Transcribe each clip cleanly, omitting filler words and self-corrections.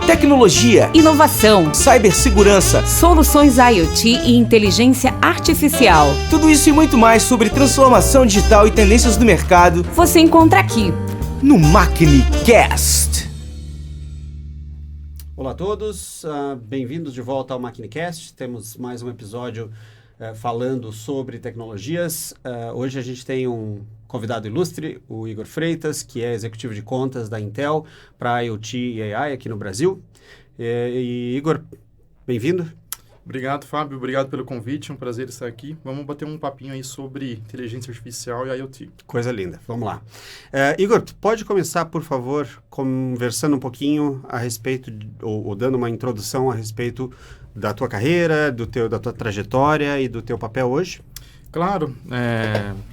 tecnologia, inovação, cibersegurança, soluções IoT e inteligência artificial. Tudo isso e muito mais sobre transformação digital e tendências do mercado Você encontra aqui no MachineCast. Olá a todos, bem-vindos de volta ao MachineCast. Temos mais um episódio falando sobre tecnologias. Hoje a gente tem um convidado ilustre, o Igor Freitas, que é executivo de contas da Intel para IoT e AI aqui no Brasil. Igor, bem-vindo. Obrigado, Fábio. Obrigado pelo convite. É um prazer estar aqui. Vamos bater um papinho aí sobre inteligência artificial e IoT. Coisa linda. Vamos lá. Igor, tu pode começar, por favor, conversando um pouquinho a respeito, ou dando uma introdução a respeito da tua carreira, da tua trajetória e do teu papel hoje? Claro.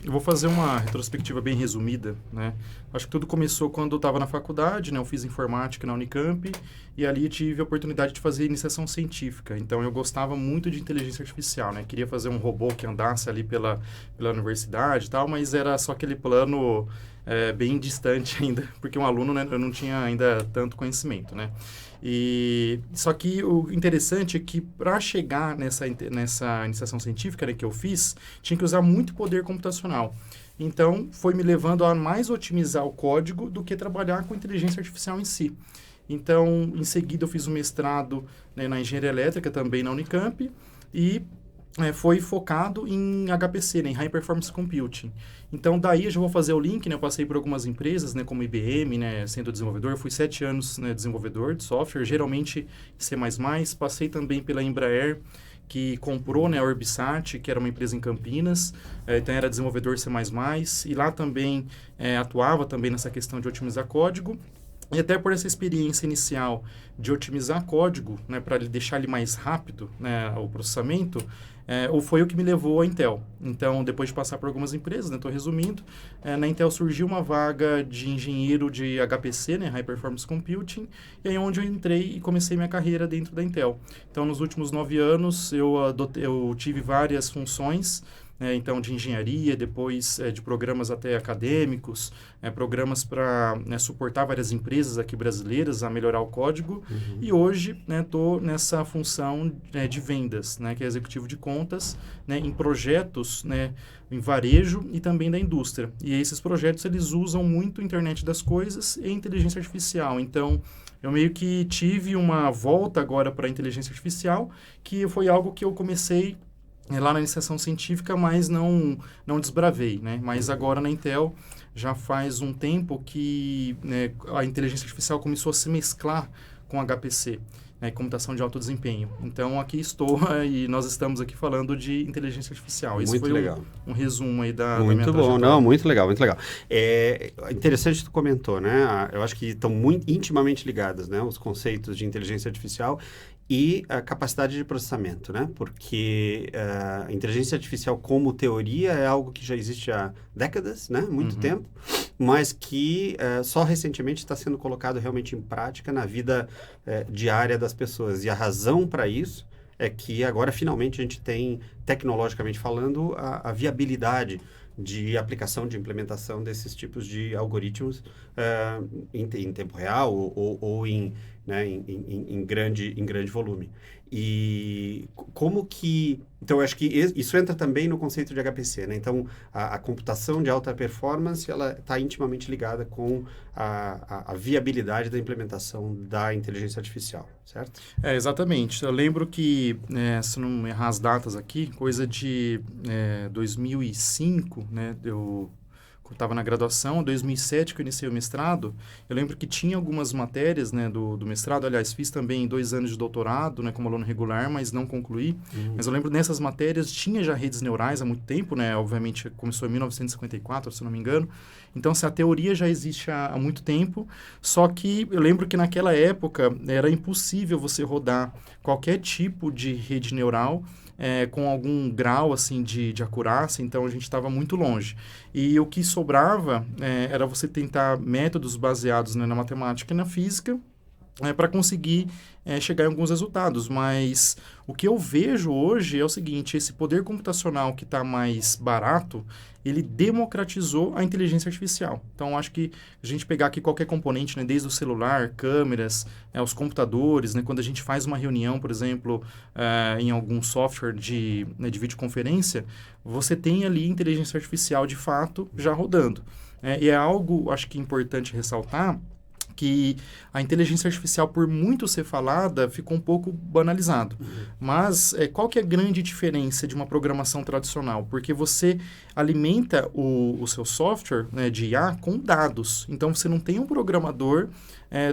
Eu vou fazer uma retrospectiva bem resumida, né? Acho que tudo começou quando eu estava na faculdade, né? Eu fiz informática na Unicamp e ali tive a oportunidade de fazer iniciação científica. Então, eu gostava muito de inteligência artificial, né? Queria fazer um robô que andasse ali pela universidade e tal, mas era só aquele plano bem distante ainda, porque um aluno, né, eu não tinha ainda tanto conhecimento, né? Só que o interessante é que para chegar nessa iniciação científica, né, que eu fiz, tinha que usar muito poder computacional. Então, foi me levando a mais otimizar o código do que trabalhar com inteligência artificial em si. Então, em seguida, eu fiz um mestrado, né, na engenharia elétrica, também na Unicamp, e foi focado em HPC, né, em High Performance Computing. Então, daí eu já vou fazer o link, né, eu passei por algumas empresas, né, como IBM, né, sendo desenvolvedor, fui 7 anos, né, desenvolvedor de software, geralmente em C++, passei também pela Embraer, que comprou, né, a Orbisat, que era uma empresa em Campinas, então era desenvolvedor C++, e lá também atuava também nessa questão de otimizar código. E até por essa experiência inicial de otimizar código, né, para deixar ele mais rápido, né, o processamento, foi o que me levou à Intel. Então, depois de passar por algumas empresas, estou resumindo, na Intel surgiu uma vaga de engenheiro de HPC, né, High Performance Computing, e aí onde eu entrei e comecei minha carreira dentro da Intel. Então, nos últimos 9 anos, eu tive várias funções, então de engenharia, depois de programas até acadêmicos, programas para suportar várias empresas aqui brasileiras a melhorar o código. Uhum. E hoje estou nessa função de vendas, né, que é executivo de contas, né, em projetos, né, em varejo e também da indústria. E esses projetos eles usam muito a internet das coisas e inteligência artificial. Então, eu meio que tive uma volta agora para a inteligência artificial, que foi algo que eu comecei lá na iniciação científica, mas não desbravei, né? Mas agora na Intel já faz um tempo que, né, a inteligência artificial começou a se mesclar com HPC, né, computação de alto desempenho. Então aqui estou e nós estamos aqui falando de inteligência artificial. Esse muito foi legal. Um resumo aí da muito minha bom, trajetória. não, muito legal, muito legal. É interessante que tu comentou, né? Eu acho que estão muito intimamente ligadas, né, os conceitos de inteligência artificial e a capacidade de processamento, né? Porque a inteligência artificial como teoria é algo que já existe há décadas, né? Muito tempo, mas que só recentemente está sendo colocado realmente em prática na vida diária das pessoas. E a razão para isso é que agora finalmente a gente tem, tecnologicamente falando, a viabilidade de aplicação, de implementação desses tipos de algoritmos em tempo real ou em grande volume. E como que... Então, eu acho que isso entra também no conceito de HPC, né? Então, a computação de alta performance, ela está intimamente ligada com a viabilidade da implementação da inteligência artificial, certo? Exatamente. Eu lembro que, se não errar as datas aqui, coisa de 2005, né? Eu estava na graduação, em 2007 que eu iniciei o mestrado, eu lembro que tinha algumas matérias, né, do mestrado, aliás, fiz também 2 anos de doutorado, né, como aluno regular, mas não concluí. Mas eu lembro nessas matérias, tinha já redes neurais há muito tempo, né, obviamente começou em 1954, se não me engano, então a teoria já existe há muito tempo, só que eu lembro que naquela época era impossível você rodar qualquer tipo de rede neural com algum grau assim de acurácia, então a gente estava muito longe. E o que sobrava era você tentar métodos baseados, né, na matemática e na física, para conseguir chegar em alguns resultados. Mas o que eu vejo hoje é o seguinte, esse poder computacional que está mais barato, ele democratizou a inteligência artificial. Então, acho que a gente pegar aqui qualquer componente, né, desde o celular, câmeras, os computadores, né, quando a gente faz uma reunião, por exemplo, em algum software de videoconferência, você tem ali inteligência artificial, de fato, já rodando. E é algo, acho que importante ressaltar, que a inteligência artificial, por muito ser falada, ficou um pouco banalizado. Mas qual que é a grande diferença de uma programação tradicional? Porque você alimenta o seu software, né, de IA com dados. Então, você não tem um programador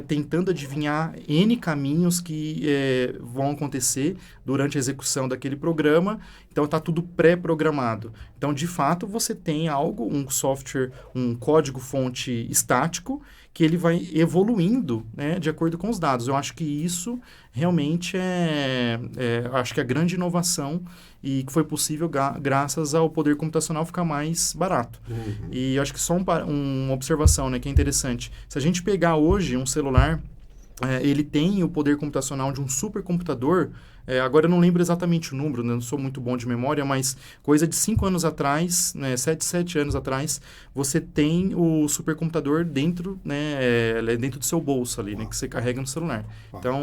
tentando adivinhar N caminhos que vão acontecer durante a execução daquele programa. Então, está tudo pré-programado. Então, de fato, você tem algo, um software, um código-fonte estático, que ele vai evoluindo, né, de acordo com os dados. Eu acho que isso realmente acho que é a grande inovação e que foi possível graças ao poder computacional ficar mais barato. E eu acho que só uma observação, né, que é interessante. Se a gente pegar hoje um celular, ele tem o poder computacional de um supercomputador. Agora eu não lembro exatamente o número, né? Não sou muito bom de memória, mas coisa de 5 anos atrás, né, 7 anos atrás, você tem o supercomputador dentro, né, dentro do seu bolso ali, né, que você carrega no celular. Então,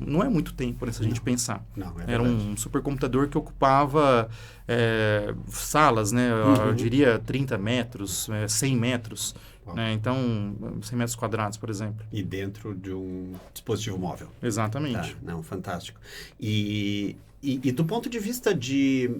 não é muito tempo, né, se a gente pensar. Era um supercomputador que ocupava salas, né, eu diria 30 metros, 100 metros. Então, 100 metros quadrados, por exemplo. E dentro de um dispositivo móvel. Exatamente. Tá, não, fantástico. E do ponto de vista de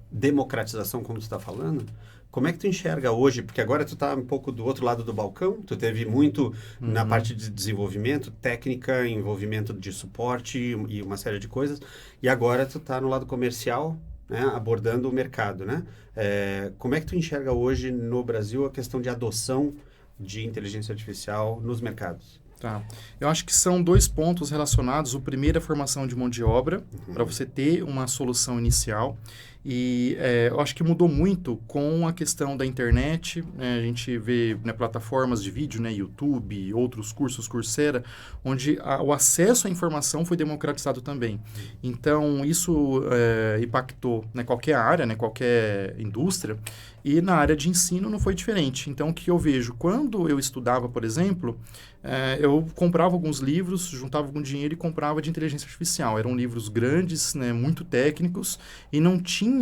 democratização, como tu está falando, como é que tu enxerga hoje? Porque agora tu está um pouco do outro lado do balcão, tu teve muito na parte de desenvolvimento, técnica, envolvimento de suporte e uma série de coisas, e agora tu está no lado comercial, né, abordando o mercado, né? Como é que tu enxerga hoje no Brasil a questão de adoção de inteligência artificial nos mercados? Tá. Eu acho que são 2 pontos relacionados. O primeiro é a formação de mão de obra, para você ter uma solução inicial. E eu acho que mudou muito com a questão da internet. A gente vê, né, plataformas de vídeo, né, YouTube, outros cursos, Coursera, onde o acesso à informação foi democratizado também. Então, isso impactou, né, qualquer área, né, qualquer indústria. E na área de ensino não foi diferente. Então, o que eu vejo? Quando eu estudava, por exemplo, eu comprava alguns livros, juntava algum dinheiro e comprava de inteligência artificial. Eram livros grandes, né, muito técnicos, e não tinha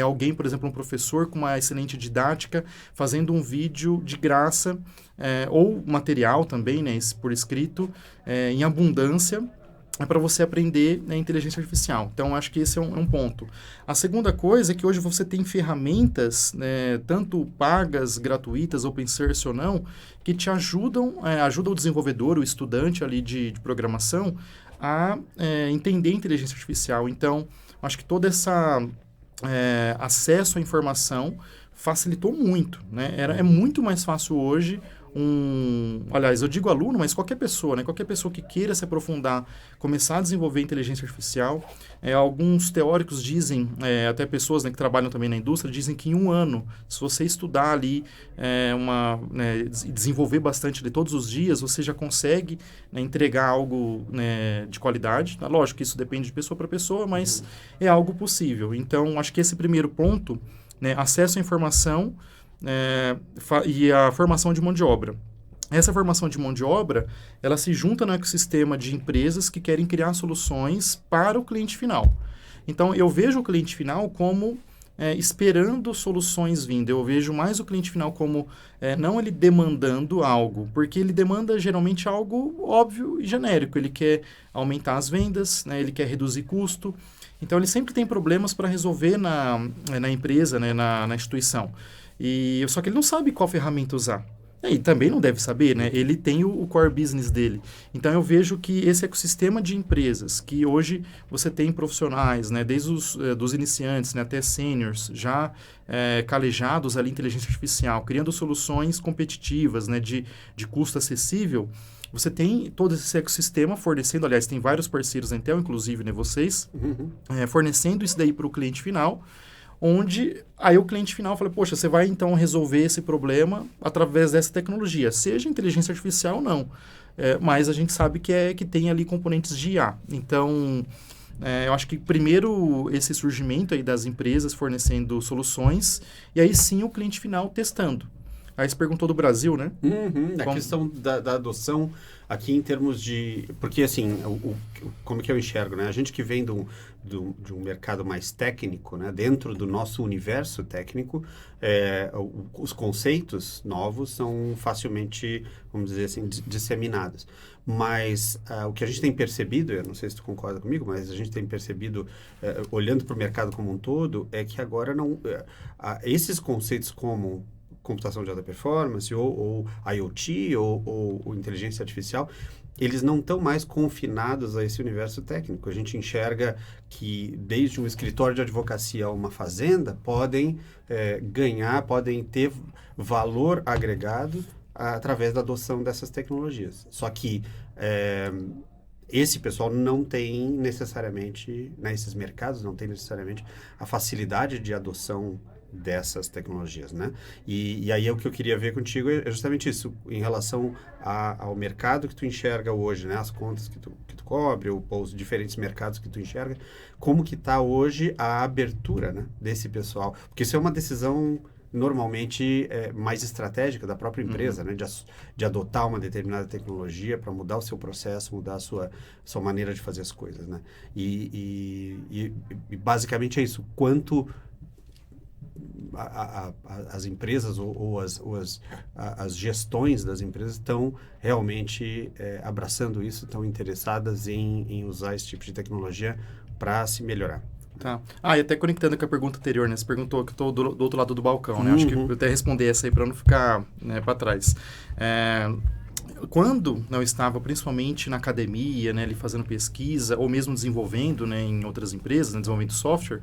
alguém, por exemplo, um professor com uma excelente didática, fazendo um vídeo de graça, ou material também, né, por escrito, em abundância, para você aprender, né, inteligência artificial. Então, acho que esse é um ponto. A segunda coisa é que hoje você tem ferramentas, né, tanto pagas, gratuitas, open source ou não, que te ajudam o desenvolvedor, o estudante ali de programação, a entender inteligência artificial. Então, acho que todo esse acesso à informação facilitou muito, né? É muito mais fácil hoje aliás, eu digo aluno, mas qualquer pessoa, né? Qualquer pessoa que queira se aprofundar, começar a desenvolver inteligência artificial. Alguns teóricos dizem, até pessoas, né, que trabalham também na indústria, dizem que em 1 ano, se você estudar ali desenvolver bastante ali todos os dias, você já consegue, né, entregar algo, né, de qualidade. Lógico que isso depende de pessoa para pessoa, mas é algo possível. Então, acho que esse primeiro ponto, né, acesso à informação, e a formação de mão de obra. Essa formação de mão de obra, ela se junta no ecossistema de empresas que querem criar soluções para o cliente final. Então, eu vejo o cliente final como esperando soluções vindo. Eu vejo mais o cliente final como não ele demandando algo, porque ele demanda geralmente algo óbvio e genérico. Ele quer aumentar as vendas, né, ele quer reduzir custo. Então, ele sempre tem problemas para resolver na empresa, né, na instituição. Só que ele não sabe qual ferramenta usar. E também não deve saber, né? Ele tem o core business dele. Então, eu vejo que esse ecossistema de empresas, que hoje você tem profissionais, né, desde dos iniciantes, né, até seniors, já calejados ali em inteligência artificial, criando soluções competitivas, né, de custo acessível. Você tem todo esse ecossistema fornecendo, aliás, tem vários parceiros da Intel, inclusive, né, vocês, fornecendo isso daí para o cliente final, onde aí o cliente final fala, poxa, você vai então resolver esse problema através dessa tecnologia, seja inteligência artificial ou não. mas a gente sabe que tem ali componentes de IA. Então, eu acho que primeiro esse surgimento aí das empresas fornecendo soluções e aí sim o cliente final testando. Aí você perguntou do Brasil, né? A questão da adoção aqui em termos de... Porque, assim, como que eu enxergo, né? A gente que vem de um mercado mais técnico, né? Dentro do nosso universo técnico, os conceitos novos são facilmente, vamos dizer assim, disseminados. Mas o que a gente tem percebido, eu não sei se tu concorda comigo, mas a gente tem percebido, olhando para o mercado como um todo, é que agora esses conceitos como computação de alta performance, ou IoT, ou inteligência artificial, eles não estão mais confinados a esse universo técnico. A gente enxerga que desde um escritório de advocacia a uma fazenda podem podem ter valor agregado através da adoção dessas tecnologias. Só que esse pessoal não tem necessariamente, nesses mercados, não tem necessariamente a facilidade de adoção dessas tecnologias, né? E aí o que eu queria ver contigo é justamente isso, em relação ao mercado que tu enxerga hoje, né? As contas que tu cobre, ou os diferentes mercados que tu enxerga, como que está hoje a abertura, né, desse pessoal? Porque isso é uma decisão normalmente mais estratégica da própria empresa, né? De adotar uma determinada tecnologia para mudar o seu processo, mudar a sua maneira de fazer as coisas, né? E basicamente é isso, quanto as empresas ou as gestões das empresas estão realmente abraçando isso, estão interessadas em usar esse tipo de tecnologia para se melhorar. Tá. E até conectando com a pergunta anterior, né? Você perguntou que eu estou do outro lado do balcão, né? Acho que eu até responder essa aí para não ficar, né, para trás. Quando eu estava principalmente na academia, né, ali fazendo pesquisa, ou mesmo desenvolvendo, né, em outras empresas, né, desenvolvendo software,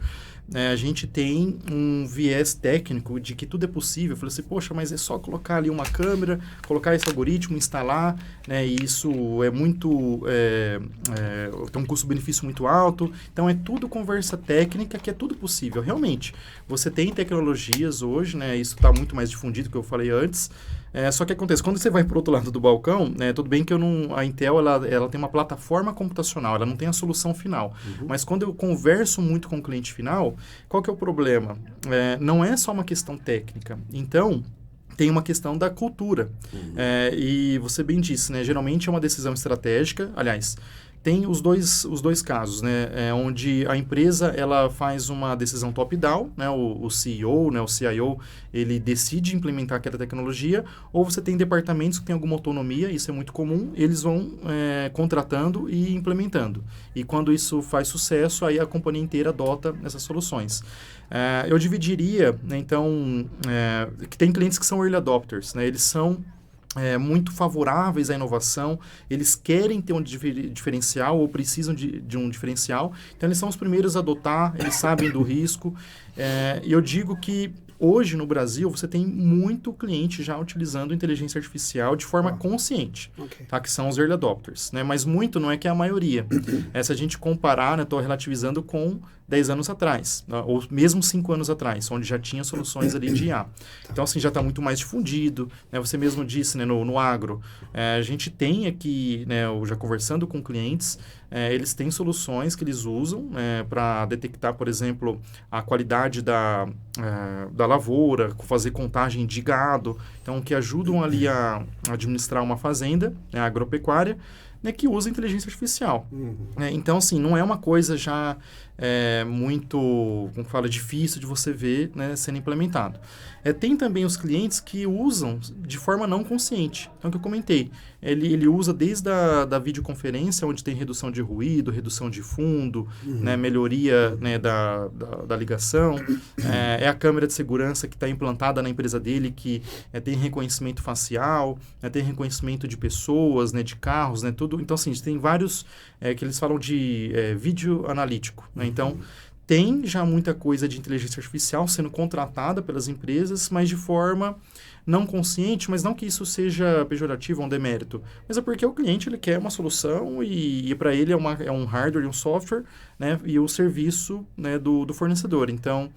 a gente tem um viés técnico de que tudo é possível. Eu falei assim, poxa, mas é só colocar ali uma câmera, colocar esse algoritmo, instalar, né, e isso é muito... tem um custo-benefício muito alto. Então, é tudo conversa técnica, que é tudo possível. Realmente, você tem tecnologias hoje, né, isso está muito mais difundido, que eu falei antes. Só que acontece, quando você vai para o outro lado do balcão, tudo bem que a Intel ela tem uma plataforma computacional, ela não tem a solução final. Mas quando eu converso muito com o cliente final, qual que é o problema? Não é só uma questão técnica. Então, tem uma questão da cultura. E você bem disse, né? Geralmente é uma decisão estratégica. Aliás, tem os dois casos, né? Onde a empresa ela faz uma decisão top-down, né? O CEO, né? O CIO, ele decide implementar aquela tecnologia, ou você tem departamentos que têm alguma autonomia, isso é muito comum, eles vão contratando e implementando. E quando isso faz sucesso, aí a companhia inteira adota essas soluções. Eu dividiria, né, então, que tem clientes que são early adopters, né? Eles são muito favoráveis à inovação, eles querem ter um diferencial ou precisam de um diferencial, então eles são os primeiros a adotar, eles sabem do risco, e eu digo que hoje no Brasil você tem muito cliente já utilizando inteligência artificial de forma consciente, tá? Que são os early adopters, né? Mas muito não é que é a maioria. Se a gente comparar, né, estou relativizando com 10 anos atrás, ou mesmo 5 anos atrás, onde já tinha soluções ali de IA. Então, assim, já está muito mais difundido, né? Você mesmo disse, né, no agro, a gente tem aqui, né, já conversando com clientes, eles têm soluções que eles usam para detectar, por exemplo, a qualidade da lavoura, fazer contagem de gado, então que ajudam ali a administrar uma fazenda, né, agropecuária, né, que usa inteligência artificial. Então, assim, não é uma coisa já muito, como fala, difícil de você ver, né, sendo implementado. Tem também os clientes que usam de forma não consciente. Então, o que eu comentei, ele usa desde a videoconferência, onde tem redução de ruído, redução de fundo, né, melhoria, né, da ligação. É a câmera de segurança que está implantada na empresa dele, que tem reconhecimento facial, tem reconhecimento de pessoas, né, de carros, né, tudo. Então, assim, tem vários que eles falam de vídeo analítico, né? Então, tem já muita coisa de inteligência artificial sendo contratada pelas empresas, mas de forma não consciente, mas não que isso seja pejorativo ou um demérito, mas é porque o cliente ele quer uma solução e para ele é um hardware e um software, né, e o serviço, né, do fornecedor. Então,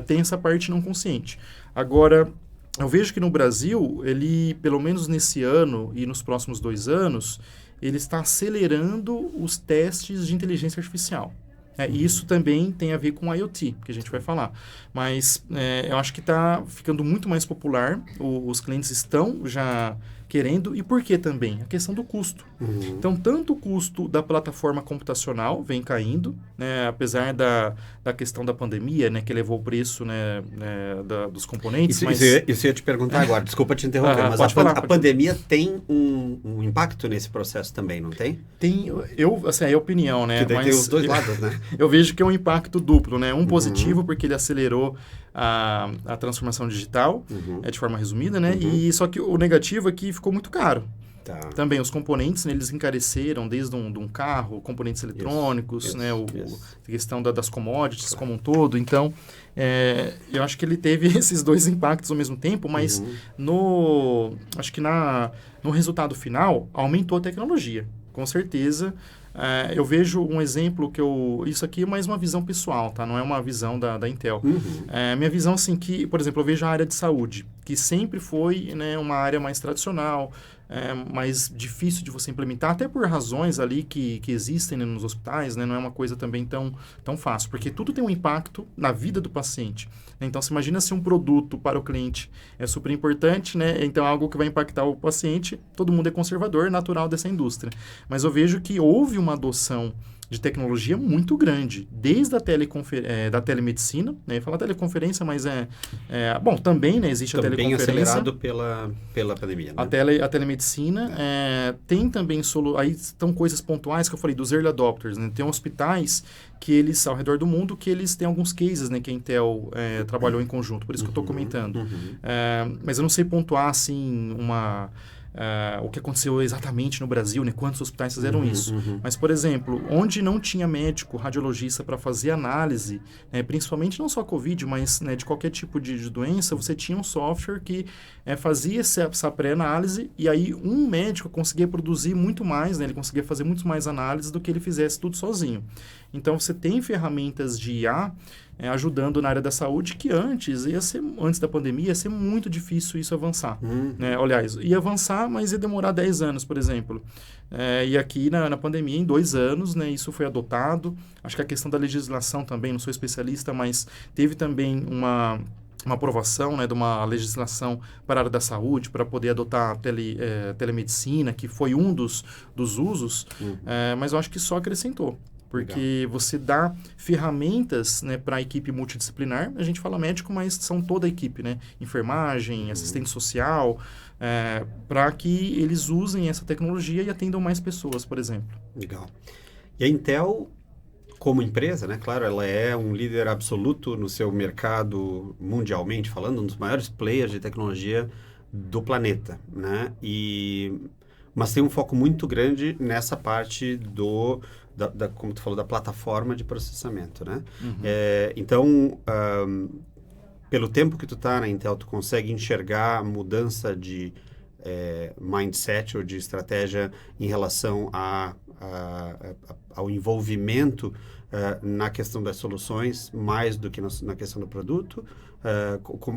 tem essa parte não consciente. Agora, eu vejo que no Brasil, ele, pelo menos nesse ano e nos próximos 2 anos, ele está acelerando os testes de inteligência artificial. E isso também tem a ver com IoT, que a gente vai falar. Mas eu acho que está ficando muito mais popular, os clientes estão já querendo, e por que também? A questão do custo. Então, tanto o custo da plataforma computacional vem caindo, né, apesar da questão da pandemia, né, que levou o preço, né, dos componentes. Isso eu ia te perguntar agora, desculpa te interromper, mas a pandemia tem um impacto nesse processo também, não tem? Tem, assim, é a opinião, né? Que daí tem os dois lados, né? Eu vejo que é um impacto duplo, né? Um positivo, porque ele acelerou a transformação digital, de forma resumida, né? E só que o negativo é que ficou muito caro. Tá. Também os componentes, né, eles encareceram desde um carro, componentes eletrônicos, né? A questão das commodities como um todo. Então, eu acho que ele teve esses dois impactos ao mesmo tempo, mas acho que no resultado final aumentou a tecnologia, com certeza. Eu vejo um exemplo isso aqui é mais uma visão pessoal, tá? Não é uma visão da Intel. Minha visão, assim, que, por exemplo, eu vejo a área de saúde, que sempre foi, né, uma área mais tradicional, mais difícil de você implementar, até por razões ali que existem, né, nos hospitais, né? Não é uma coisa também tão fácil, porque tudo tem um impacto na vida do paciente. Então, você imagina se um produto para o cliente é super importante, né? Então, algo que vai impactar o paciente, todo mundo é conservador, natural dessa indústria. Mas eu vejo que houve uma adoção de tecnologia muito grande, desde da telemedicina, né? Eu ia falar teleconferência, mas bom, também, né, existe também a teleconferência. Acelerado pela pandemia, né? A telemedicina, tem também, aí estão coisas pontuais que eu falei, dos early adopters, né? Tem hospitais que eles, ao redor do mundo, que eles têm alguns cases, né, que a Intel trabalhou em conjunto, por isso que eu estou comentando. Mas eu não sei pontuar, assim, o que aconteceu exatamente no Brasil, né? Quantos hospitais fizeram isso. Mas, por exemplo, onde não tinha médico, radiologista para fazer análise, principalmente não só Covid, mas, né, de qualquer tipo de doença, você tinha um software que fazia essa pré-análise e aí um médico conseguia produzir muito mais, né? Ele conseguia fazer muito mais análises do que ele fizesse tudo sozinho. Então, você tem ferramentas de IA ajudando na área da saúde que antes da pandemia, ia ser muito difícil isso avançar. Né? Aliás, ia avançar, mas ia demorar 10 anos, por exemplo. E aqui na pandemia, em 2 anos, né, isso foi adotado. Acho que a questão da legislação também, não sou especialista, mas teve também uma aprovação, né, de uma legislação para a área da saúde, para poder adotar a telemedicina, que foi um dos usos, mas eu acho que só acrescentou. Porque você dá ferramentas, né, para a equipe multidisciplinar. A gente fala médico, mas são toda a equipe, né? Enfermagem, assistente social, para que eles usem essa tecnologia e atendam mais pessoas, por exemplo. Legal. E a Intel, como empresa, né, claro, ela é um líder absoluto no seu mercado mundialmente falando, um dos maiores players de tecnologia do planeta, né? Mas tem um foco muito grande nessa parte como tu falou, da plataforma de processamento, né? Então, pelo tempo que tu tá na Intel, tu consegue enxergar a mudança de mindset ou de estratégia em relação ao envolvimento na questão das soluções, mais do que na questão do produto?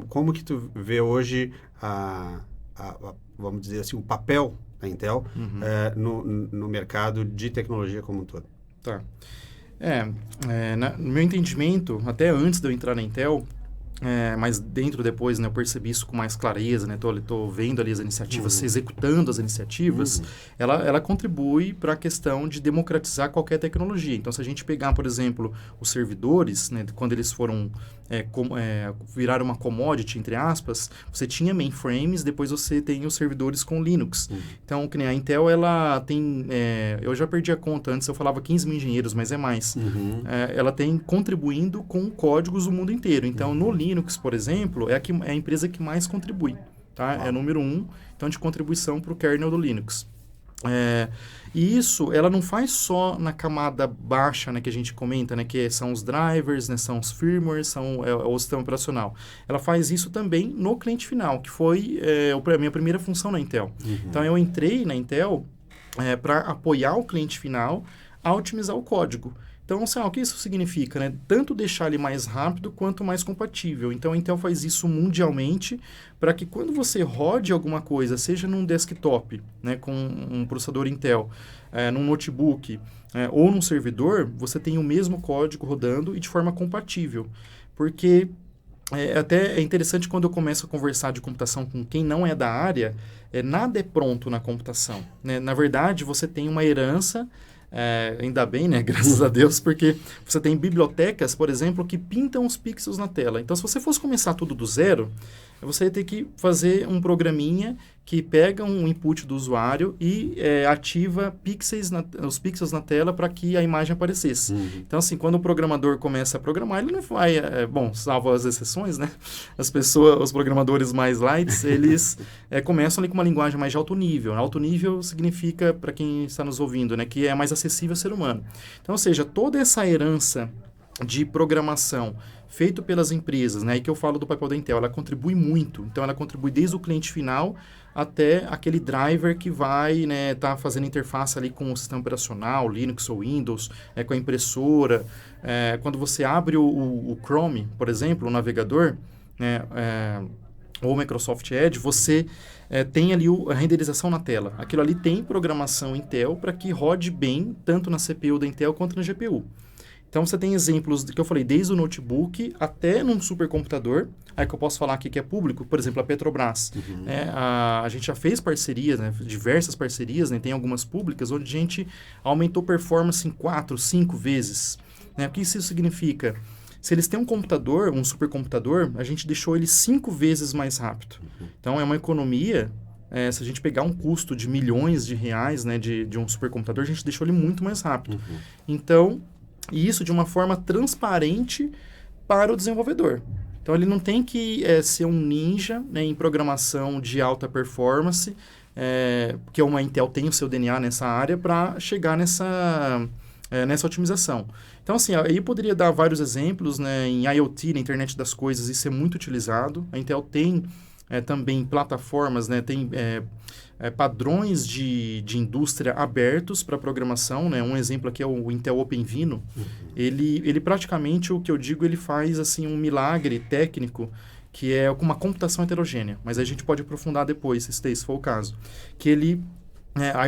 Como que tu vê hoje, vamos dizer assim, o papel da Intel no mercado de tecnologia como um todo? Tá. No meu entendimento, até antes de eu entrar na Intel, mas depois, né, eu percebi isso com mais clareza, né? Tô vendo ali as iniciativas, executando as iniciativas, ela contribui para a questão de democratizar qualquer tecnologia. Então, se a gente pegar, por exemplo, os servidores, né, quando eles foram viraram uma commodity, entre aspas, você tinha mainframes, depois você tem os servidores com Linux. Então, que nem a Intel, ela tem, eu já perdi a conta, antes eu falava 15 mil engenheiros, mas é mais. Ela tem contribuindo com códigos do mundo inteiro. Então, no Linux, por exemplo, é a empresa que mais contribui, tá? É número 1, então, de contribuição para o kernel do Linux. E isso, ela não faz só na camada baixa, né, que a gente comenta, né, que são os drivers, né, são os firmwares, o sistema operacional. Ela faz isso também no cliente final, que foi a minha primeira função na Intel. Então, eu entrei na Intel para apoiar o cliente final a otimizar o código. Então, assim, o que isso significa, né? Tanto deixar ele mais rápido quanto mais compatível. Então, a Intel faz isso mundialmente para que quando você rode alguma coisa, seja num desktop, né, com um processador Intel, num notebook ou num servidor, você tem o mesmo código rodando e de forma compatível. Porque até é interessante quando eu começo a conversar de computação com quem não é da área, nada é pronto na computação, né? Na verdade, você tem uma herança. Ainda bem, né? Graças a Deus, porque você tem bibliotecas, por exemplo, que pintam os pixels na tela. Então, se você fosse começar tudo do zero, você ia ter que fazer um programinha que pega um input do usuário e ativa os pixels na tela para que a imagem aparecesse. Então, assim, quando o programador começa a programar, ele não vai... salvo as exceções, né? Os programadores mais lights, eles começam ali com uma linguagem mais de alto nível. Alto nível significa, para quem está nos ouvindo, né, que é mais acessível ao ser humano. Então, ou seja, toda essa herança de programação feito pelas empresas, né, aí que eu falo do papel da Intel, ela contribui muito. Então, ela contribui desde o cliente final até aquele driver que vai tá fazendo interface ali com o sistema operacional, Linux ou Windows, com a impressora. Quando você abre o Chrome, por exemplo, o navegador, né, ou o Microsoft Edge, você tem ali a renderização na tela. Aquilo ali tem programação Intel para que rode bem tanto na CPU da Intel quanto na GPU. Então, você tem exemplos que eu falei, desde o notebook até num supercomputador, aí que eu posso falar aqui que é público, por exemplo, a Petrobras. A gente já fez parcerias, né, diversas parcerias, né, tem algumas públicas, onde a gente aumentou performance em 4, 5 vezes. Né? O que isso significa? Se eles têm um computador, um supercomputador, a gente deixou ele 5 vezes mais rápido. Então, é uma economia... se a gente pegar um custo de milhões de reais, né, de um supercomputador, a gente deixou ele muito mais rápido. Então... E isso de uma forma transparente para o desenvolvedor. Então, ele não tem que ser um ninja, né, em programação de alta performance, porque uma Intel tem o seu DNA nessa área para chegar nessa otimização. Então, assim, aí eu poderia dar vários exemplos, né, em IoT, na internet das coisas, isso é muito utilizado. A Intel tem também plataformas, né, tem... padrões de indústria abertos para programação, né? Um exemplo aqui é o Intel OpenVINO. Ele praticamente, o que eu digo, ele faz assim, um milagre técnico, que é com uma computação heterogênea. Mas a gente pode aprofundar depois, se for o caso. Que ele...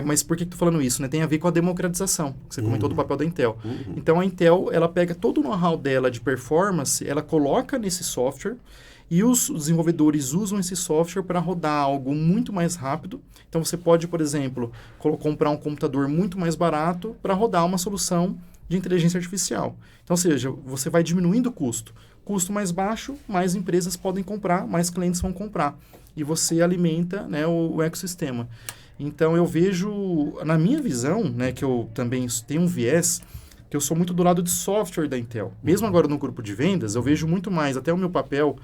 mas por que eu estou falando isso? Né? Tem a ver com a democratização, que você comentou do papel da Intel. Então, a Intel, ela pega todo o know-how dela de performance, ela coloca nesse software, e os desenvolvedores usam esse software para rodar algo muito mais rápido. Então, você pode, por exemplo, comprar um computador muito mais barato para rodar uma solução de inteligência artificial. Então, ou seja, você vai diminuindo o custo. Custo mais baixo, mais empresas podem comprar, mais clientes vão comprar. E você alimenta, né, o ecossistema. Então, eu vejo, na minha visão, né, que eu também tenho um viés, que eu sou muito do lado de software da Intel. Mesmo agora no grupo de vendas, eu vejo muito mais, até o meu papel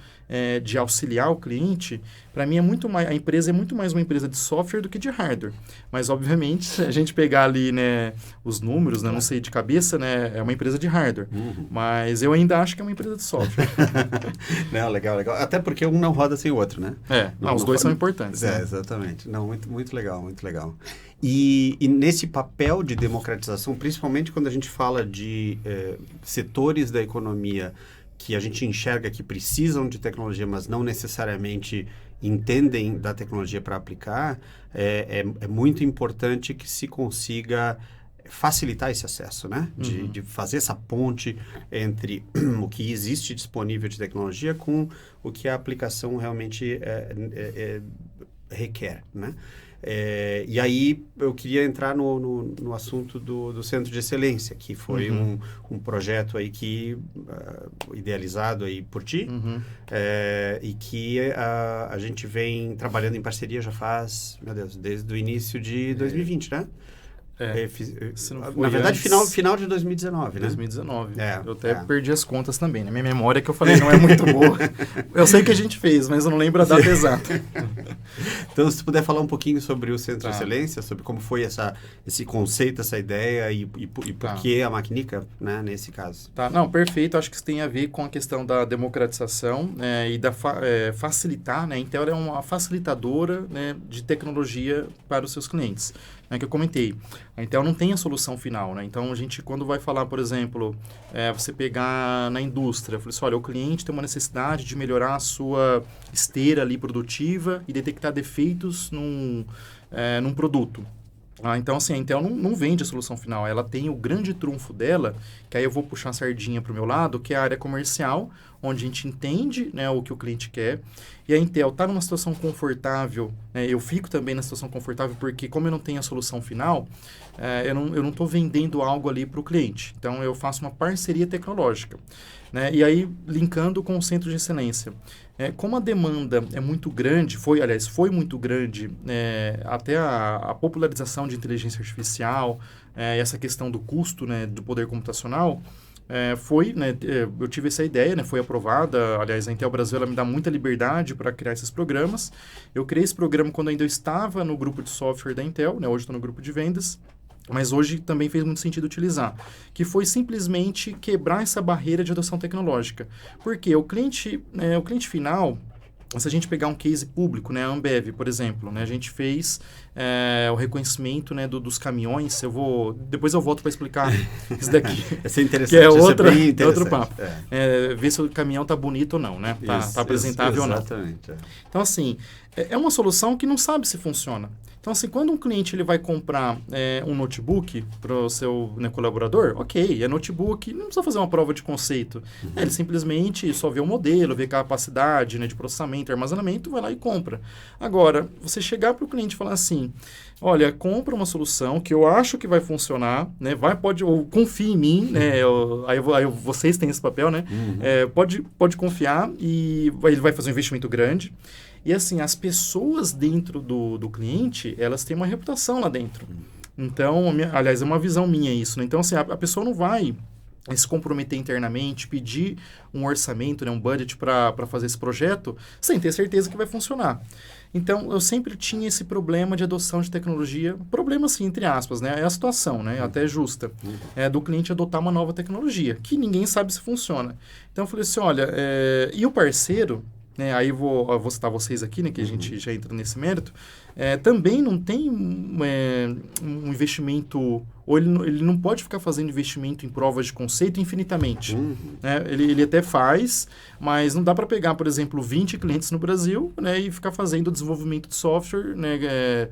de auxiliar o cliente, para mim a empresa é muito mais uma empresa de software do que de hardware. Mas, obviamente, se a gente pegar ali, né, os números, né, não sei de cabeça, né, é uma empresa de hardware. Mas eu ainda acho que é uma empresa de software. Não, legal. Até porque um não roda sem o outro, né? Os dois são importantes. Né? Exatamente. Não, muito legal, muito legal. E nesse papel de democratização, principalmente quando a gente fala de setores da economia que a gente enxerga que precisam de tecnologia, mas não necessariamente entendem da tecnologia para aplicar, é muito importante que se consiga facilitar esse acesso, né? De fazer essa ponte entre o que existe disponível de tecnologia com o que a aplicação realmente requer, né? E aí eu queria entrar no assunto do Centro de Excelência, que foi um projeto aí que idealizado aí por ti, e que a gente vem trabalhando em parceria já faz, meu Deus, desde o início de 2020, né? Na verdade, final de 2019, né? 2019. Eu até perdi as contas também, né? Minha memória, que eu falei, não é muito boa. Eu sei que a gente fez, mas eu não lembro a data exata. Então, se puder falar um pouquinho sobre o Centro de Excelência, sobre como foi esse conceito, essa ideia e por que a Macnica, né, nesse caso. Não, perfeito. Acho que isso tem a ver com a questão da democratização e da facilitar, né? Intel é uma facilitadora, né, de tecnologia para os seus clientes. né, que eu comentei. A Intel não tem a solução final, né? Então, a gente, quando vai falar, por exemplo, você pegar na indústria, eu falei assim, olha, o cliente tem uma necessidade de melhorar a sua esteira ali produtiva e detectar defeitos num produto. Então, assim, a Intel não vende a solução final. Ela tem o grande trunfo dela, que aí eu vou puxar a sardinha para o meu lado, que é a área comercial, onde a gente entende, né, o que o cliente quer. E a Intel está numa situação confortável, né, eu fico também na situação confortável, porque como eu não tenho a solução final, eu não estou vendendo algo ali para o cliente. Então, eu faço uma parceria tecnológica. Né? E aí, linkando com o centro de excelência. Como a demanda é muito grande, foi muito grande, até a popularização de inteligência artificial, essa questão do custo, né, do poder computacional, eu tive essa ideia, né, foi aprovada. Aliás, a Intel Brasil ela me dá muita liberdade para criar esses programas. Eu criei esse programa quando ainda eu estava no grupo de software da Intel, né, hoje estou no grupo de vendas. Mas hoje também fez muito sentido utilizar, que foi simplesmente quebrar essa barreira de adoção tecnológica. Porque o cliente final, se a gente pegar um case público, né, a Ambev, por exemplo, né, a gente fez o reconhecimento, né, dos caminhões. Depois eu volto para explicar isso daqui. Essa é interessante, que é outro papo. Ver se o caminhão tá bonito ou não, né? Tá apresentável ou não. Exatamente. Então, assim, é uma solução que não sabe se funciona. Então, assim, quando um cliente ele vai comprar um notebook para o seu colaborador, ok, é notebook, não precisa fazer uma prova de conceito. Uhum. Ele simplesmente só vê o modelo, vê a capacidade, né, de processamento, armazenamento, vai lá e compra. Agora, você chegar para o cliente e falar assim, olha, compra uma solução que eu acho que vai funcionar, né, ou confie em mim, né, vocês têm esse papel, né, pode confiar e ele vai fazer um investimento grande. E assim, as pessoas dentro do cliente, elas têm uma reputação lá dentro. Então, aliás, é uma visão minha isso, né? Então, assim, a pessoa não vai se comprometer internamente, pedir um orçamento, né, um budget para fazer esse projeto, sem ter certeza que vai funcionar. Então, eu sempre tinha esse problema de adoção de tecnologia, problema assim, entre aspas, né? É a situação, né? Até justa, do cliente adotar uma nova tecnologia, que ninguém sabe se funciona. Então, eu falei assim, olha, e o parceiro... Aí eu vou citar vocês aqui, né, que a gente já entra nesse mérito, também não tem um investimento, ou ele não pode ficar fazendo investimento em provas de conceito infinitamente. Né? Ele até faz, mas não dá para pegar, por exemplo, 20 clientes no Brasil, né, e ficar fazendo desenvolvimento de software, né,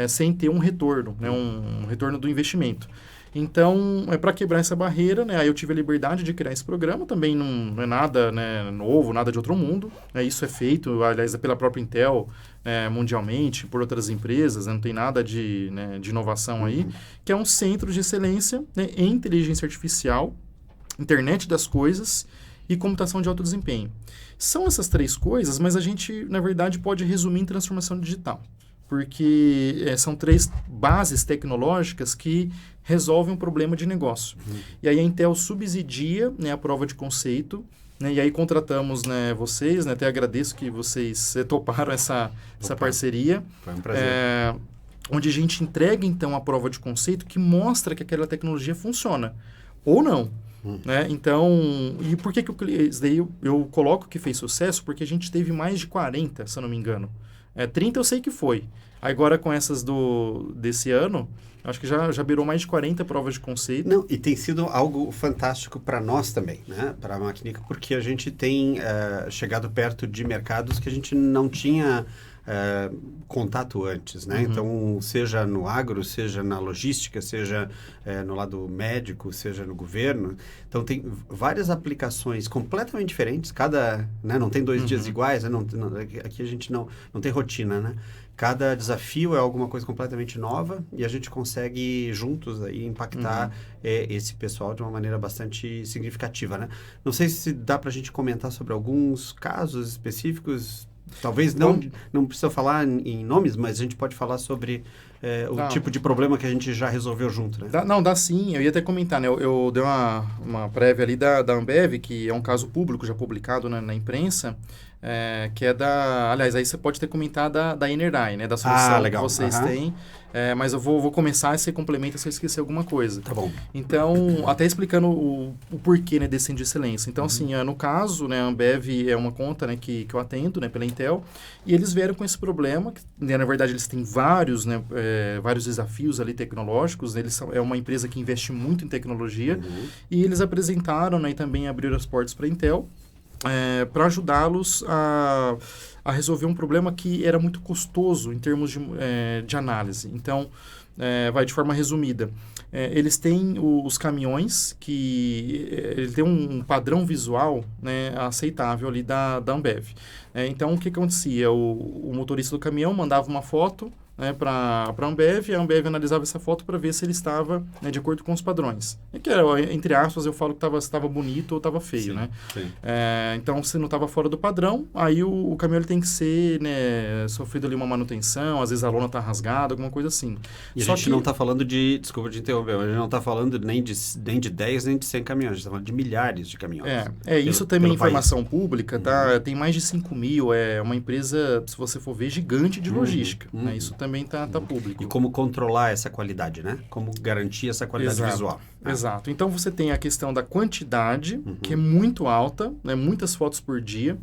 sem ter um retorno, né, um retorno do investimento. Então, para quebrar essa barreira, né, aí eu tive a liberdade de criar esse programa, também não é nada, né, novo, nada de outro mundo, né, isso é feito, aliás, pela própria Intel, mundialmente, por outras empresas, né, não tem nada de inovação aí, que é um centro de excelência, né, em inteligência artificial, internet das coisas e computação de alto desempenho. São essas três coisas, mas a gente, na verdade, pode resumir em transformação digital. Porque são três bases tecnológicas que resolvem um problema de negócio. E aí a Intel subsidia, né, a prova de conceito, né, e aí contratamos, né, vocês, né, até agradeço que vocês toparam essa parceria. Foi um prazer. Onde a gente entrega, então, a prova de conceito que mostra que aquela tecnologia funciona. Ou não. Né? Então, e por que isso daí eu coloco que fez sucesso? Porque a gente teve mais de 40, se eu não me engano. 30 eu sei que foi. Agora com essas desse ano, acho que já beirou mais de 40 provas de conceito. Não, e tem sido algo fantástico para nós também, né? Para a Maquinica, porque a gente tem chegado perto de mercados que a gente não tinha contato antes, né? Então, seja no agro, seja na logística, seja no lado médico, seja no governo. Então, tem várias aplicações completamente diferentes. Né? Não tem 2 dias iguais, né? Aqui a gente não tem rotina, né? Cada desafio é alguma coisa completamente nova e a gente consegue juntos aí impactar esse pessoal de uma maneira bastante significativa, né? Não sei se dá para a gente comentar sobre alguns casos específicos. Talvez não precisa falar em nomes, mas a gente pode falar sobre o tipo de problema que a gente já resolveu junto, né? Dá sim. Eu ia até comentar, né? Eu dei uma prévia ali da Ambev, que é um caso público, já publicado na imprensa, que é aliás, aí você pode ter comentado da Energy, né? Da solução que vocês têm. Mas eu vou começar e você complementa se eu esquecer alguma coisa. Tá bom. Então, até explicando o porquê, né, desse centro de excelência. Então, assim, no caso, né, a Ambev é uma conta, né, que eu atendo, né, pela Intel, e eles vieram com esse problema, que, né, na verdade, eles têm vários, né, vários desafios ali tecnológicos. É uma empresa que investe muito em tecnologia e eles apresentaram, né, e também abriram as portas para a Intel para ajudá-los a resolver um problema que era muito custoso em termos de análise. Então, vai de forma resumida. Eles têm os caminhões que ele tem um padrão visual, né, aceitável ali da Ambev. Então, o que acontecia? O motorista do caminhão mandava uma foto, né, para a Ambev, e a Ambev analisava essa foto para ver se ele estava, né, de acordo com os padrões. Que era, entre aspas, eu falo que estava bonito ou estava feio, sim, né? Sim. Então, se não estava fora do padrão, aí o caminhão ele tem que ser, né, sofrido ali uma manutenção, às vezes a lona está rasgada, alguma coisa assim. E a gente não está falando de, desculpa te interromper, mas a gente não está falando nem de 10, nem de 100 caminhões, a gente está falando de milhares de caminhões. Isso também é informação pública, tá? Tem mais de 5 mil, é uma empresa, se você for ver, gigante de logística, né? Isso também tá público. E como controlar essa qualidade, né? Como garantir essa qualidade visual. Exato. Então, você tem a questão da quantidade, que é muito alta, né? Muitas fotos por dia.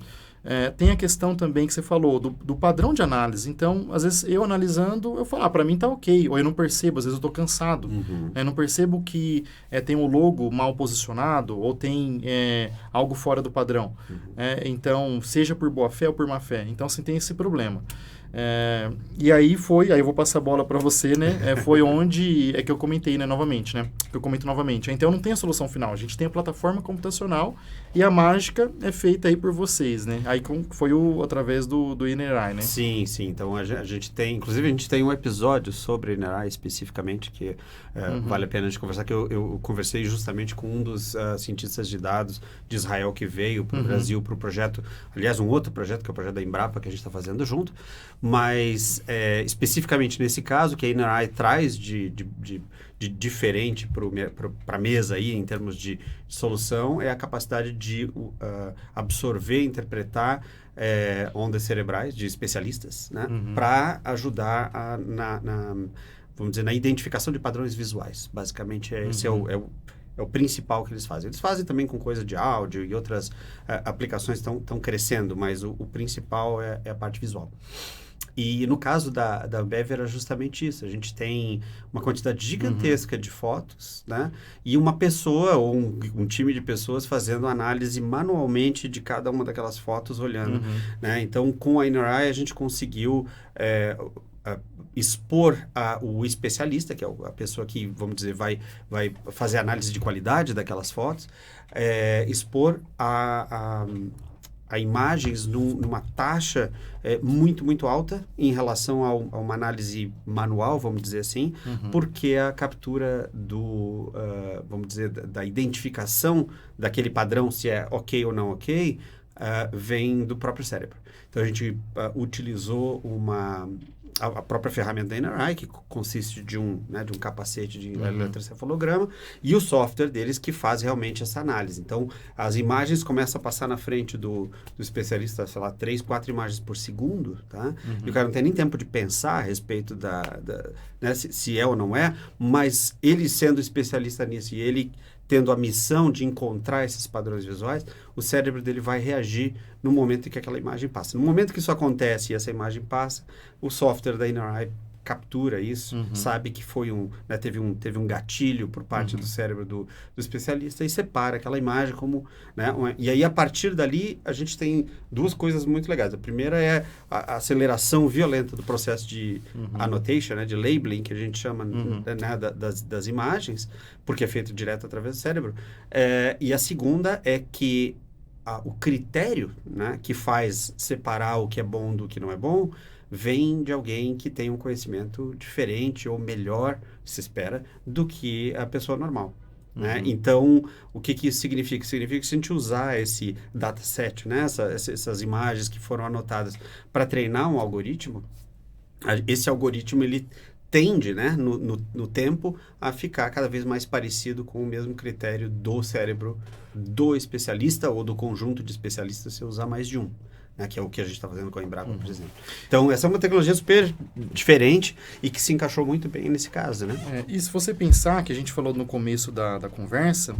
Tem a questão também que você falou, do padrão de análise. Então, às vezes, eu analisando, eu falo, para mim tá ok. Ou eu não percebo, às vezes eu tô cansado. Eu não percebo que tem um logo mal posicionado ou tem algo fora do padrão. Então, seja por boa fé ou por má fé. Então, assim, tem esse problema. E aí eu vou passar a bola para você, né? Foi onde que eu comentei, né, novamente, né? Que eu comento novamente. Então, não tem a solução final. A gente tem a plataforma computacional e a mágica é feita aí por vocês, né? Aí foi através do INRI, né? Sim. Então, a gente tem... Inclusive, a gente tem um episódio sobre INRI especificamente que vale a pena a gente conversar, que eu conversei justamente com um dos cientistas de dados de Israel que veio para o Brasil para o projeto... Aliás, um outro projeto, que é o projeto da Embrapa, que a gente está fazendo junto. Mas, especificamente nesse caso, que a INRI traz de diferente para a mesa aí, em termos de solução, é a capacidade de absorver e interpretar ondas cerebrais de especialistas, né? Para ajudar vamos dizer, na identificação de padrões visuais. Basicamente, esse é o principal que eles fazem. Eles fazem também com coisa de áudio e outras aplicações estão crescendo, mas o principal é a parte visual. E no caso da Ambev era justamente isso. A gente tem uma quantidade gigantesca de fotos, né? E uma pessoa ou um time de pessoas fazendo análise manualmente de cada uma daquelas fotos, olhando. Né? Então, com a INRI, a gente conseguiu expor o especialista, que é a pessoa que, vamos dizer, vai fazer análise de qualidade daquelas fotos, expor a imagens numa taxa muito, muito alta em relação a uma análise manual, vamos dizer assim, porque a captura vamos dizer, da identificação daquele padrão, se é ok ou não ok, vem do próprio cérebro. Então, a gente utilizou a própria ferramenta da NRI, que consiste de um capacete de eletroencefalograma, e o software deles que faz realmente essa análise. Então, as imagens começam a passar na frente do especialista, sei lá, 3, 4 imagens por segundo, tá? E o cara não tem nem tempo de pensar a respeito né, se é ou não é, mas ele sendo especialista nisso e ele tendo a missão de encontrar esses padrões visuais, o cérebro dele vai reagir no momento em que aquela imagem passa. No momento que isso acontece e essa imagem passa, o software da INRI captura isso, sabe que foi teve um gatilho por parte do cérebro do especialista e separa aquela imagem como... Né, e aí, a partir dali, a gente tem duas coisas muito legais. A primeira é a aceleração violenta do processo de annotation, né, de labeling, que a gente chama né, das imagens, porque é feito direto através do cérebro. E a segunda é que o critério, né, que faz separar o que é bom do que não é bom vem de alguém que tem um conhecimento diferente ou melhor, se espera, do que a pessoa normal. Né? Então, o que isso significa? Significa que se a gente usar esse dataset, né, essas imagens que foram anotadas para treinar um algoritmo, esse algoritmo ele tende, né, no tempo, a ficar cada vez mais parecido com o mesmo critério do cérebro do especialista ou do conjunto de especialistas, se usar mais de um. né, que é o que a gente está fazendo com a Embrapa, por exemplo. Então, essa é uma tecnologia super diferente e que se encaixou muito bem nesse caso, né? E se você pensar, que a gente falou no começo da conversa,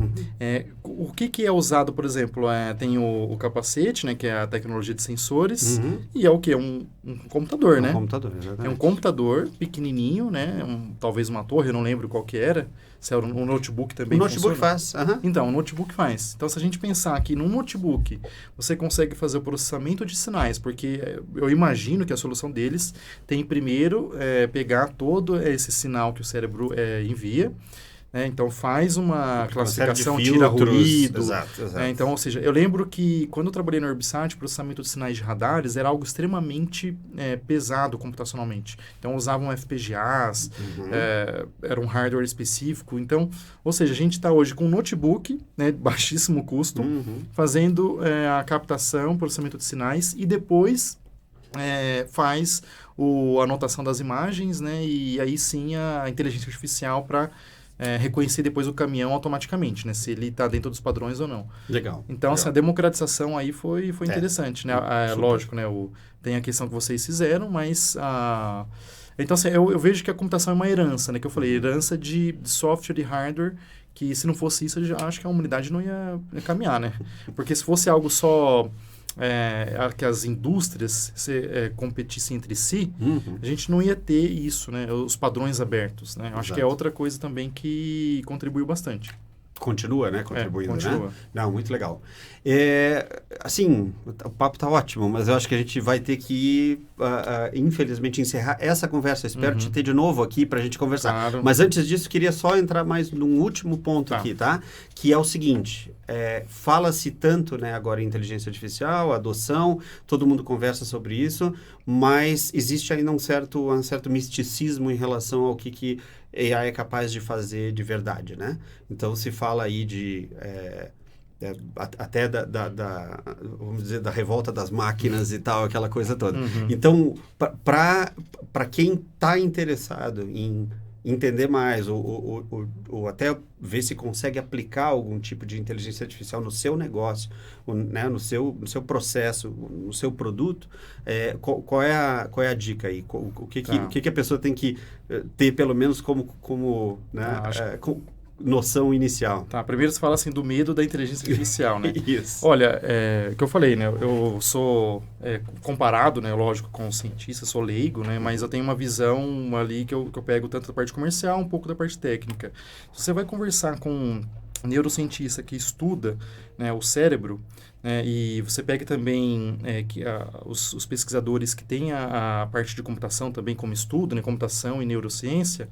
o que é usado, por exemplo, tem o capacete, né, que é a tecnologia de sensores, e é o quê? Um computador, né? Um computador, exatamente. É um computador pequenininho, né? Talvez uma torre, eu não lembro qual que era. Se era um notebook também. O notebook faz. Então, o notebook faz. Então, se a gente pensar que num notebook você consegue fazer o processamento de sinais, porque eu imagino que a solução deles tem primeiro pegar todo esse sinal que o cérebro envia, né? Então, faz uma classificação, tira ruído. Exato. Então, ou seja, eu lembro que quando eu trabalhei na Orbisat, o processamento de sinais de radares era algo extremamente pesado computacionalmente. Então, usavam FPGAs, era um hardware específico. Então, ou seja, a gente está hoje com um notebook, né, baixíssimo custo, fazendo a captação, processamento de sinais e depois faz a anotação das imagens, né, e aí sim a inteligência artificial para reconhecer depois o caminhão automaticamente, né? Se ele está dentro dos padrões ou não. Legal. Então, essa democratização aí foi interessante, né? Lógico, né? Tem a questão que vocês fizeram, mas... Então, assim, eu vejo que a computação é uma herança, né? Que eu falei, herança de software e hardware, que se não fosse isso, eu já acho que a humanidade não ia caminhar, né? Porque se fosse algo só... que as indústrias competissem entre si, a gente não ia ter isso, né? Os padrões abertos, né? Eu acho que é outra coisa também que contribuiu bastante. Continua, né? Contribuindo, continua. né? Não, muito legal. Assim, o papo tá ótimo, mas eu acho que a gente vai ter que, infelizmente, encerrar essa conversa. Eu espero te ter de novo aqui para a gente conversar. Claro. Mas antes disso, queria só entrar mais num último ponto aqui, tá? Que é o seguinte, fala-se tanto, né, agora em inteligência artificial, adoção, todo mundo conversa sobre isso, mas existe ainda um certo misticismo em relação ao que AI é capaz de fazer de verdade, né? Então, se fala aí de... até vamos dizer, da revolta das máquinas e tal, aquela coisa toda. Então, para quem está interessado em entender mais ou até ver se consegue aplicar algum tipo de inteligência artificial no seu negócio, né, no seu processo, no seu produto, qual é a dica aí? O que a pessoa tem que ter, pelo menos, como né, noção inicial? Tá, primeiro você fala assim do medo da inteligência artificial, né? Isso. Olha, o que eu falei, né? Eu sou comparado, né? Lógico, com cientista, sou leigo, né? Mas eu tenho uma visão ali que eu pego tanto da parte comercial, um pouco da parte técnica. Se você vai conversar com um neurocientista que estuda, né, o cérebro, né, e você pega também os pesquisadores que têm a parte de computação também como estudo, né? Computação e neurociência,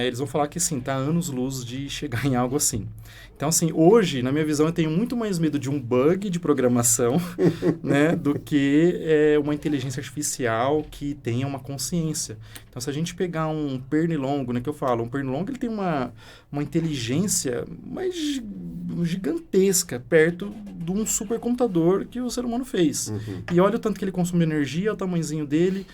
eles vão falar que, sim, está anos-luz de chegar em algo assim. Então, assim, hoje, na minha visão, eu tenho muito mais medo de um bug de programação, né, do que uma inteligência artificial que tenha uma consciência. Então, se a gente pegar um pernilongo, né, que eu falo, um pernilongo, ele tem uma inteligência mais gigantesca, perto de um supercomputador que o ser humano fez. E olha o tanto que ele consome energia, o tamanhozinho dele.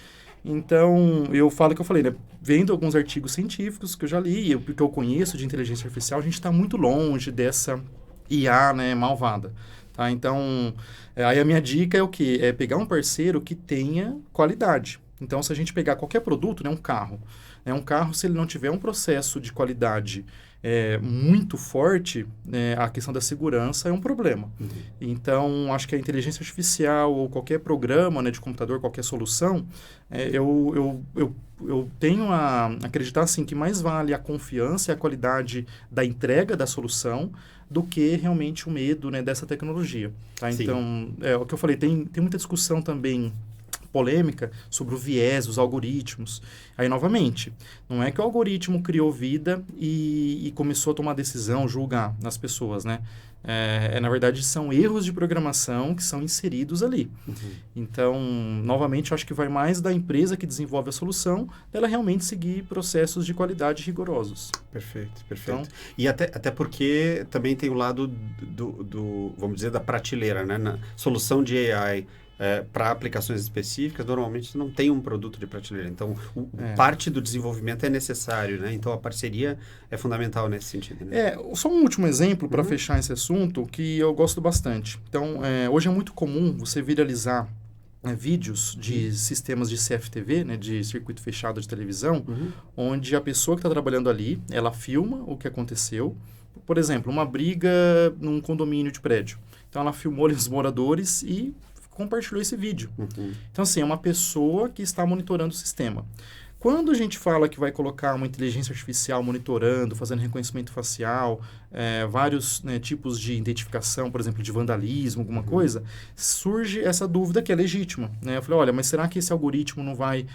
Então, eu falo que eu falei, né? Vendo alguns artigos científicos que eu já li, que eu conheço de inteligência artificial, a gente está muito longe dessa IA, né, malvada. Tá? Então, aí a minha dica é o quê? É pegar um parceiro que tenha qualidade. Então, se a gente pegar qualquer produto, né, um carro, se ele não tiver um processo de qualidade muito forte, a questão da segurança é um problema. Então, acho que a inteligência artificial ou qualquer programa, né, de computador, qualquer solução, eu tenho a acreditar assim, que mais vale a confiança e a qualidade da entrega da solução do que realmente o medo, né, dessa tecnologia. Tá? Então, o que eu falei, tem muita discussão também polêmica sobre o viés, os algoritmos. Aí, novamente, não é que o algoritmo criou vida e começou a tomar decisão, julgar nas pessoas, né? Na verdade, são erros de programação que são inseridos ali. Então, novamente, eu acho que vai mais da empresa que desenvolve a solução, dela realmente seguir processos de qualidade rigorosos. Perfeito. Então, E até porque também tem o lado vamos dizer, da prateleira, né? Na solução de AI, para aplicações específicas, normalmente você não tem um produto de prateleira. Então, parte do desenvolvimento é necessário, né? Então, a parceria é fundamental nesse sentido, né? Só um último exemplo para fechar esse assunto que eu gosto bastante. Então, hoje é muito comum você viralizar vídeos de sistemas de CFTV, né, de circuito fechado de televisão, onde a pessoa que está trabalhando ali, ela filma o que aconteceu. Por exemplo, uma briga num condomínio de prédio. Então, ela filmou ali os moradores e compartilhou esse vídeo. Então, assim, é uma pessoa que está monitorando o sistema. Quando a gente fala que vai colocar uma inteligência artificial monitorando, fazendo reconhecimento facial, vários, né, tipos de identificação, por exemplo, de vandalismo, alguma coisa, surge essa dúvida que é legítima. Né? Eu falei, olha, mas será que esse algoritmo não vai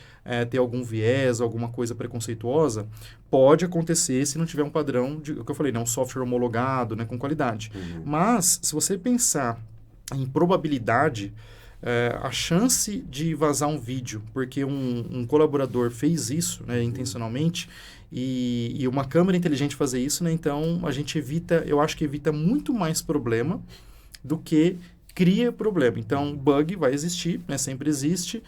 ter algum viés, alguma coisa preconceituosa? Pode acontecer se não tiver um padrão, o que eu falei, né, um software homologado, né, com qualidade. Mas, se você pensar em probabilidade, a chance de vazar um vídeo, porque um colaborador fez isso, né, intencionalmente, e uma câmera inteligente fazer isso, né, então a gente evita, eu acho que evita muito mais problema do que cria problema. Então, bug vai existir, né, sempre existe,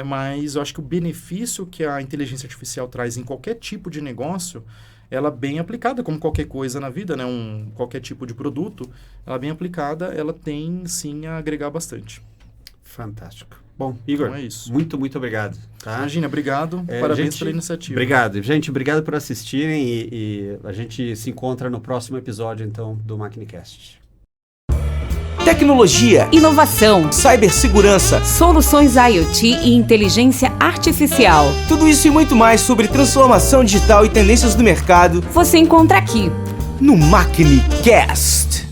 mas eu acho que o benefício que a inteligência artificial traz em qualquer tipo de negócio, ela bem aplicada, como qualquer coisa na vida, né, qualquer tipo de produto, ela bem aplicada, ela tem sim a agregar bastante. Fantástico. Bom, Igor, então é isso. muito obrigado. Tá? Imagina, obrigado. Parabéns pela iniciativa. Obrigado. Gente, obrigado por assistirem e a gente se encontra no próximo episódio, então, do MaquineCast. Tecnologia, Inovação, cibersegurança, soluções IoT e inteligência artificial. tudo isso e muito mais sobre transformação digital e tendências do mercado Você encontra aqui. no MaquineCast.